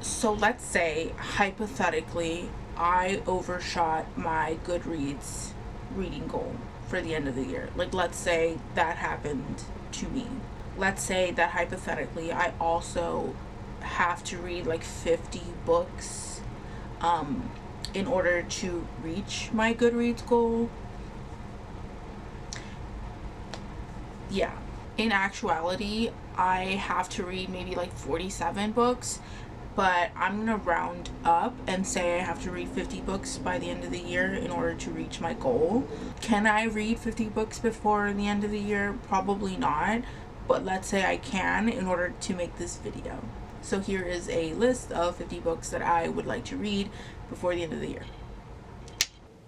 So let's say, hypothetically, I overshot my Goodreads reading goal for the end of the year. Like, let's say that happened to me. Let's say that hypothetically, I also have to read like 50 books in order to reach my Goodreads goal. Yeah. In actuality, I have to read maybe like 47 books, but I'm gonna round up and say I have to read 50 books by the end of the year in order to reach my goal. Can I read 50 books before the end of the year? Probably not, but let's say I can in order to make this video. So here is a list of 50 books that I would like to read before the end of the year.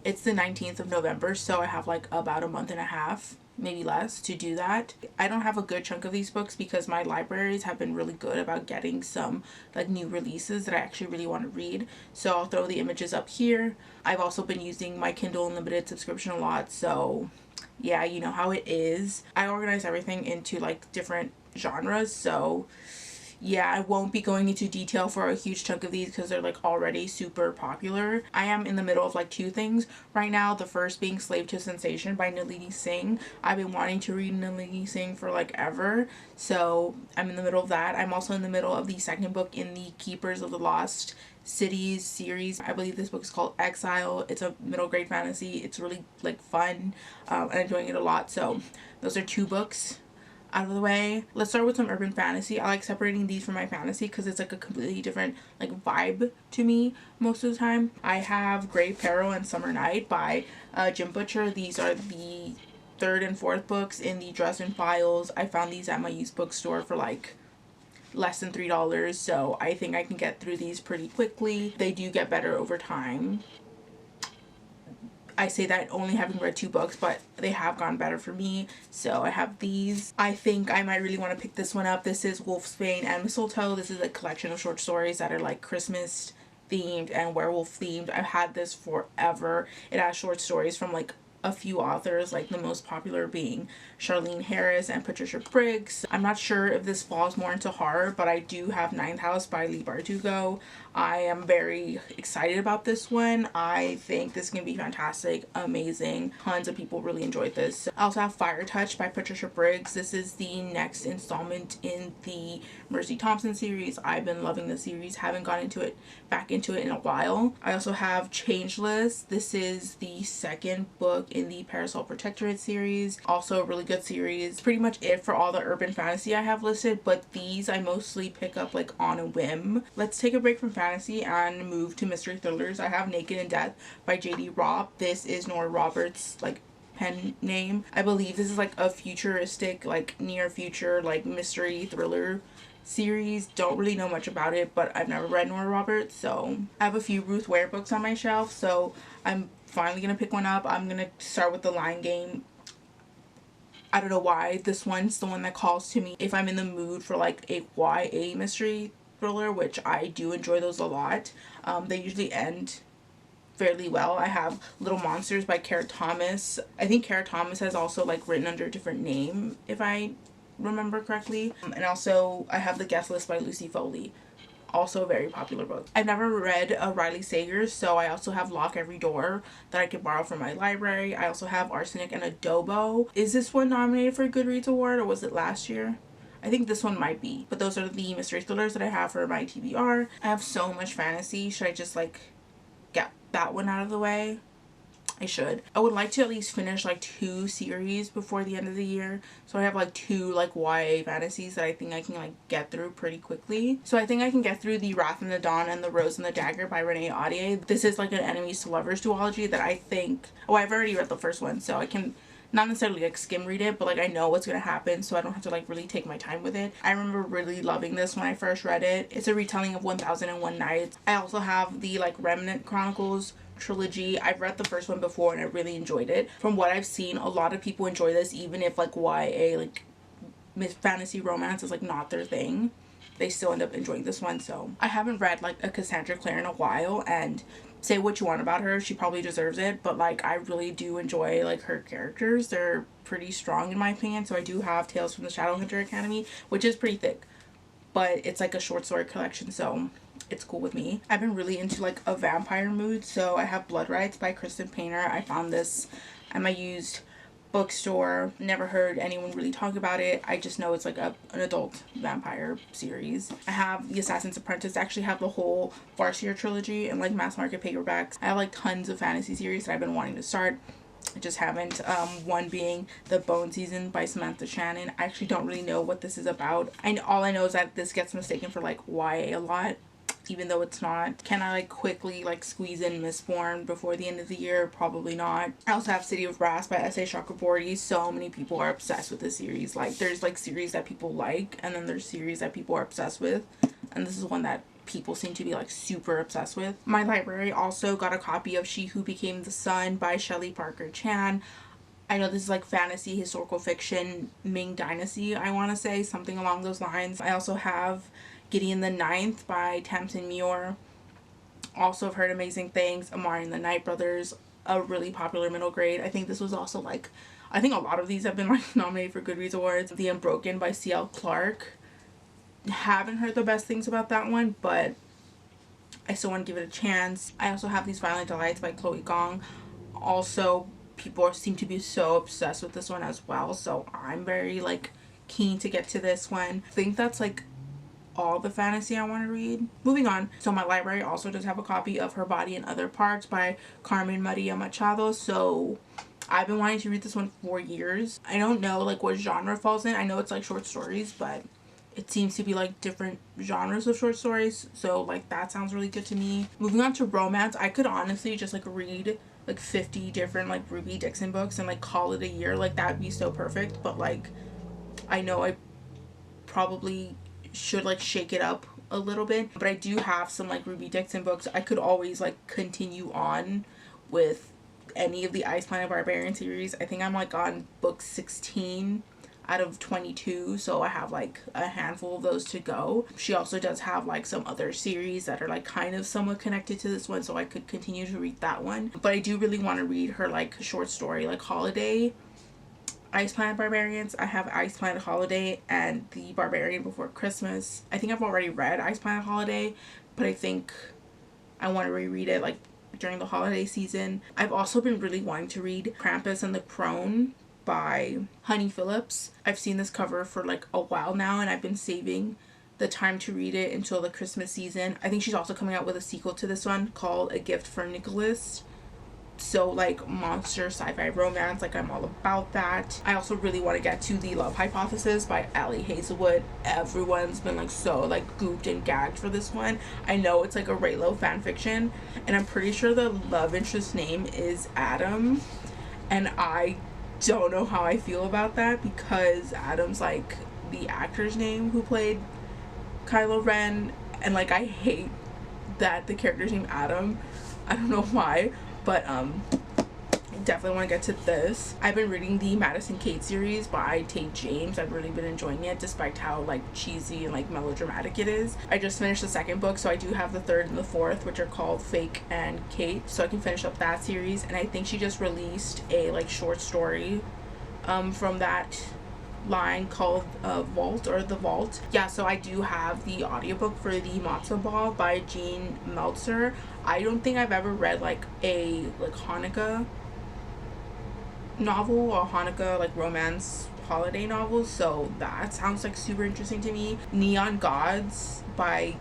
It's the 19th of November, so I have like about a month and a half, maybe less, to do that. I don't have a good chunk of these books because my libraries have been really good about getting some like new releases that I actually really want to read. So I'll throw the images up here. I've also been using my Kindle Unlimited subscription a lot, so yeah, you know how it is. I organize everything into like different genres, so yeah, I won't be going into detail for a huge chunk of these because they're like already super popular. I am in the middle of like two things right now. The first being Slave to Sensation by Nalini Singh. I've been wanting to read Nalini Singh for like ever, so I'm in the middle of that. I'm also in the middle of the second book in the Keepers of the Lost Cities series. I believe this book is called Exile. It's a middle grade fantasy. It's really like fun and I'm enjoying it a lot. So those are two books out of the way. Let's start with some urban fantasy. I like separating these from my fantasy because it's like a completely different like vibe to me most of the time. I have Grave Peril and Summer Night by Jim Butcher. These are the third and fourth books in the Dresden Files. I found these at my used bookstore for like less than $3, so I think I can get through these pretty quickly. They do get better over time. I say that only having read two books, but they have gone better for me. So I have these. I think I might really want to pick this one up. This is Wolfsbane and Mistletoe. This is a collection of short stories that are like Christmas themed and werewolf themed. I've had this forever. It has short stories from like a few authors, like the most popular being Charlene Harris and Patricia Briggs. I'm not sure if this falls more into horror, but I do have Ninth House by Leigh Bardugo. I am very excited about this one. I think this can be fantastic, amazing. Tons of people really enjoyed this. I also have Fire Touch by Patricia Briggs. This is the next installment in the Mercy Thompson series. I've been loving the series, haven't gotten back into it in a while. I also have Changeless. This is the second book in the Parasol Protectorate series. Also a really good series. Pretty much it for all the urban fantasy I have listed, but these I mostly pick up like on a whim. Let's take a break from fantasy and move to mystery thrillers. I have Naked in Death by J.D. Robb. This is Nora Roberts' like pen name. I believe this is like a futuristic, like near future, like mystery thriller series. Don't really know much about it, but I've never read Nora Roberts, so I have a few Ruth Ware books on my shelf, so I'm finally gonna pick one up. I'm gonna start with The Lion Game. I don't know why this one's the one that calls to me if I'm in the mood for like a YA mystery thriller, which I do enjoy those a lot. They usually end fairly well. I have Little Monsters by Kara Thomas. I think Kara Thomas has also like written under a different name if I remember correctly. And also I have The Guest List by Lucy Foley. Also a very popular book. I've never read Riley Sager's, so I also have Lock Every Door that I could borrow from my library. I also have Arsenic and Adobo. Is this one nominated for a Goodreads award or was it last year? I think this one might be. But those are the mystery thrillers that I have for my TBR. I have so much fantasy. Should I just like get that one out of the way? I should. I would like to at least finish like 2 series before the end of the year. So I have like 2 like YA fantasies that I think I can like get through pretty quickly. So I think I can get through The Wrath and the Dawn and The Rose and the Dagger by Renee Audier. This is like an enemies to lovers duology that I think, oh, I've already read the first one, so I can not necessarily like skim read it, but like I know what's gonna happen, so I don't have to like really take my time with it. I remember really loving this when I first read it. It's a retelling of 1001 Nights. I also have the like Remnant Chronicles trilogy. I've read the first one before and I really enjoyed it. From what I've seen, a lot of people enjoy this, even if like YA, like fantasy romance is like not their thing. They still end up enjoying this one. So I haven't read like a Cassandra Clare in a while, and say what you want about her, she probably deserves it, but like I really do enjoy like her characters. They're pretty strong in my opinion. So I do have Tales from the Shadowhunter Academy, which is pretty thick. but it's like a short story collection, so it's cool with me. I've been really into like a vampire mood, so I have Blood Rights by Kristen. I found this at my used bookstore. Never heard anyone really talk about it. I just know it's like an adult vampire series. I have The Assassin's Apprentice. I actually have the whole Farseer trilogy and like mass market paperbacks. I have like tons of fantasy series that I've been wanting to start. I just haven't. One being The Bone Season by Samantha Shannon. I actually don't really know what this is about. All I know is that this gets mistaken for like YA a lot, even though it's not. Can I like quickly like squeeze in Mistborn before the end of the year? Probably not. I also have City of Brass by S.A. Chakraborty. So many people are obsessed with this series. Like there's like series that people like, and then there's series that people are obsessed with, and this is one that people seem to be like super obsessed with. My library also got a copy of She Who Became the Sun by Shelley Parker Chan. I know this is like fantasy, historical fiction, Ming Dynasty, I want to say, something along those lines. I also have Gideon the Ninth by Tamsin Muir. Also have heard amazing things. Amari and the Night Brothers, a really popular middle grade. I think this was also like, I think a lot of these have been like nominated for Goodreads Awards. The Unbroken by C.L. Clarke. Haven't heard the best things about that one, but I still want to give it a chance. I also have These Violent Delights by Chloe Gong. Also, people seem to be so obsessed with this one as well, so I'm very like keen to get to this one. I think that's like all the fantasy I want to read. Moving on. So my library also does have a copy of Her Body and Other Parts by Carmen Maria Machado. So I've been wanting to read this one for years. I don't know like what genre it falls in. I know it's like short stories, but it seems to be like different genres of short stories, so like that sounds really good to me. Moving on to romance, I could honestly just like read like 50 different like Ruby Dixon books and like call it a year. Like that would be so perfect, but like I know I probably should like shake it up a little bit, but I do have some like Ruby Dixon books. I could always like continue on with any of the Ice Planet Barbarian series. I think I'm like on book 16 out of 22, so I have like a handful of those to go. She also does have like some other series that are like kind of somewhat connected to this one, so I could continue to read that one. But I do really want to read her like short story like Holiday, Ice Planet Barbarians. I have Ice Planet Holiday and The Barbarian Before Christmas. I think I've already read Ice Planet Holiday, but I think I want to reread it like during the holiday season. I've also been really wanting to read Krampus and the Crone by Honey Phillips. I've seen this cover for like a while now, and I've been saving the time to read it until the Christmas season. I think she's also coming out with a sequel to this one called A Gift from Nicholas. So like monster sci-fi romance, like I'm all about that. I also really want to get to The Love Hypothesis by Ali Hazelwood. Everyone's been like so like gooped and gagged for this one. I know it's like a Raylo fan fiction, and I'm pretty sure the love interest name is Adam, and I don't know how I feel about that because Adam's like the actor's name who played Kylo Ren, and like I hate that the character's name Adam. I don't know why, but definitely want to get to this. I've been reading the Madison Kate series by Tate James. I've really been enjoying it despite how like cheesy and like melodramatic it is. I just finished the second book, so I do have the third and the fourth, which are called Fake and Kate, so I can finish up that series. And I think she just released a like short story from that line called Vault or The Vault. Yeah, so I do have the audiobook for The Matzo Ball by Jean Meltzer. I don't think I've ever read like a like Hanukkah novel or Hanukkah like romance holiday novel, so that sounds like super interesting to me. Neon Gods by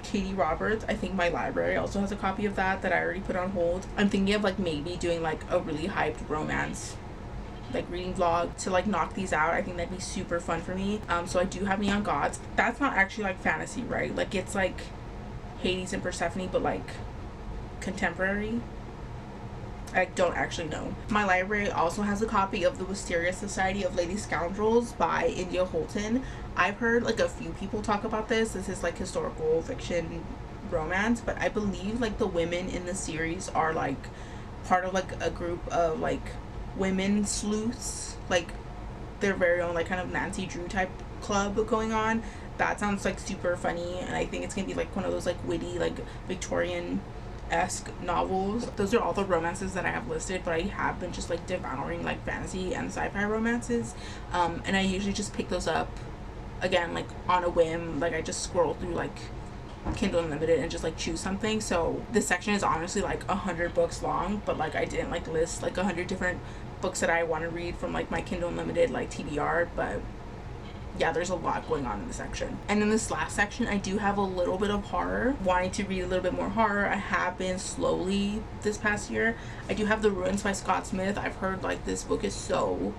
Katie Roberts. I think my library also has a copy of that I already put on hold. I'm thinking of like maybe doing like a really hyped romance like reading vlog to like knock these out. I think that'd be super fun for me. So I do have Neon Gods. That's not actually like fantasy, right? Like it's like Hades and Persephone, but like contemporary. I don't actually know. My library also has a copy of The Wisteria Society of Lady Scoundrels by India Holton. I've heard like a few people talk about this. This is like historical fiction romance, but I believe like the women in the series are like part of like a group of like women sleuths, like their very own like kind of Nancy Drew type club going on. That sounds like super funny, and I think it's gonna be like one of those like witty like Victorian-esque novels. Those are all the romances that I have listed, but I have been just like devouring like fantasy and sci-fi romances, and I usually just pick those up again, like on a whim, like I just scroll through like Kindle Unlimited and just like choose something. So this section is honestly like 100 books long, but like I didn't like list like 100 different books that I want to read from like my Kindle Unlimited like TBR, but yeah, there's a lot going on in this section. And in this last section, I do have a little bit of horror, wanting to read a little bit more horror. I have been slowly this past year. I do have The Ruins by Scott Smith. I've heard like this book is so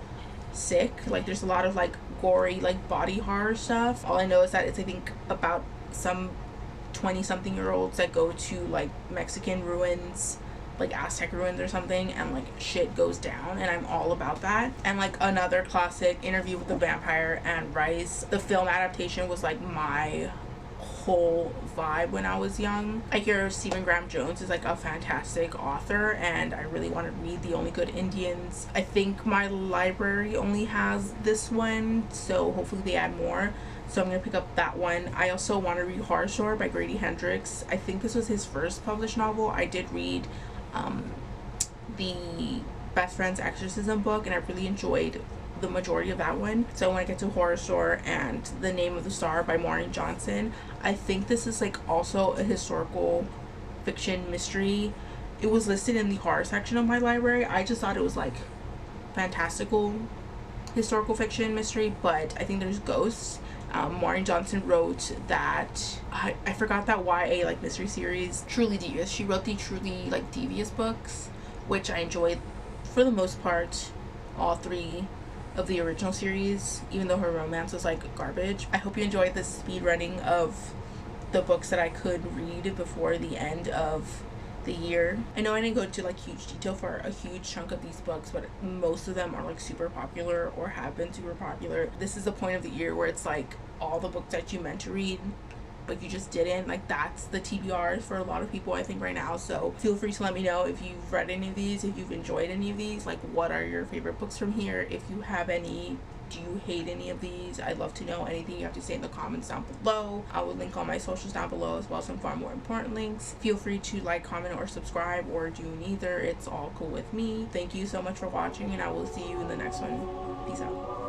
sick. Like there's a lot of like gory like body horror stuff. All I know is that it's, I think, about some 20-something year olds that go to like Mexican ruins, like Aztec ruins or something, and like shit goes down, and I'm all about that. And like another classic, Interview with the Vampire, and Rice. The film adaptation was like my whole vibe when I was young. I hear Stephen Graham Jones is like a fantastic author, and I really want to read The Only Good Indians. I think my library only has this one, so hopefully they add more. So I'm going to pick up that one. I also want to read Horror Store by Grady Hendrix. I think this was his first published novel. I did read the Best Friend's Exorcism book, and I really enjoyed the majority of that one. So when I get to Horror Store and The Name of the Star by Maureen Johnson, I think this is like also a historical fiction mystery. It was listed in the horror section of my library. I just thought it was like fantastical historical fiction mystery, but I think there's ghosts. Maureen Johnson wrote that I forgot that YA like mystery series, Truly Devious. She wrote the Truly like Devious books, which I enjoyed for the most part, all 3 of the original series, even though her romance was like garbage. I hope you enjoyed the speed running of the books that I could read before the end of the year. I know I didn't go into like huge detail for a huge chunk of these books, but most of them are like super popular or have been super popular. This is the point of the year where it's like all the books that you meant to read but you just didn't. Like that's the TBRs for a lot of people I think right now. So feel free to let me know if you've read any of these, if you've enjoyed any of these, like what are your favorite books from here. If you have any, do you hate any of these? I'd love to know anything you have to say in the comments down below. I will link all my socials down below, as well as some far more important links. Feel free to like, comment, or subscribe, or do neither. It's all cool with me. Thank you so much for watching, and I will see you in the next one. Peace out.